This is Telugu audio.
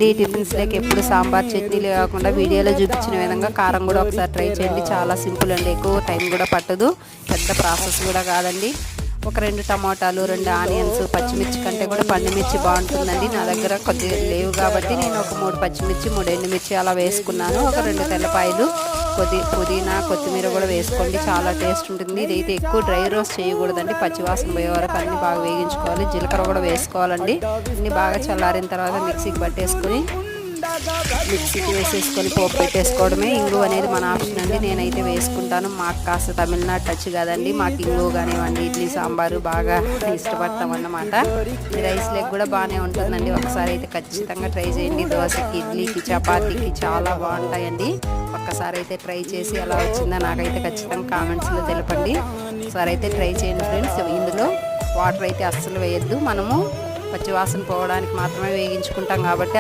ఈ టిఫిన్స్లోకి ఎప్పుడు సాంబార్ చట్నీలు కాకుండా వీడియోలో చూపించిన విధంగా కారం కూడా ఒకసారి ట్రై చేయండి. చాలా సింపుల్ అండి, ఎక్కువ టైం కూడా పట్టదు, పెద్ద ప్రాసెస్ కూడా కాదండి. ఒక 2 టమాటాలు, 2 ఆనియన్స్, పచ్చిమిర్చి కంటే కూడా పండుమిర్చి బాగుంటుందండి. నా దగ్గర కొద్దిగా లేవు కాబట్టి నేను ఒక 3 పచ్చిమిర్చి, 3 ఎండుమిర్చి అలా వేసుకున్నాను. ఒక 2 తెల్లపాయలు, పుదీనా, కొత్తిమీర కూడా వేసుకోండి, చాలా టేస్ట్ ఉంటుంది. ఇదైతే ఎక్కువ డ్రై రోస్ట్ చేయకూడదండి, పచ్చివాసన పోయే వరకు అన్నీ బాగా వేగించుకోవాలి. జీలకర్ర కూడా వేసుకోవాలండి. అన్నీ బాగా చల్లారిన తర్వాత మిక్సీకి పట్టేసుకొని మిక్సీకి వేసేసుకొని పోపు పెట్టేసుకోవడమే. ఇంగు అనేది మన ఆప్షన్ అండి, నేనైతే వేసుకుంటాను. మాకు కాస్త తమిళనాడు టచ్ కదండి, మాకు ఇంగు కానివ్వండి, ఇడ్లీ సాంబారు బాగా ఇష్టపడతాం అన్నమాట. ఈ రైస్ లెగ్ కూడా బాగానే ఉంటుందండి, ఒకసారి అయితే ఖచ్చితంగా ట్రై చేయండి. దోశకి, ఇడ్లీకి, చపాతీకి చాలా బాగుంటాయండి. ఒక్కసారి అయితే ట్రై చేసి ఎలా వచ్చిందో నాకైతే ఖచ్చితంగా కామెంట్స్లో తెలపండి. ఒకసారి అయితే ట్రై చేయండి ఫ్రెండ్స్. ఇందులో వాటర్ అయితే అస్సలు వేయద్దు, మనము పచ్చివాసన పోవడానికి మాత్రమే వేగించుకుంటాం కాబట్టి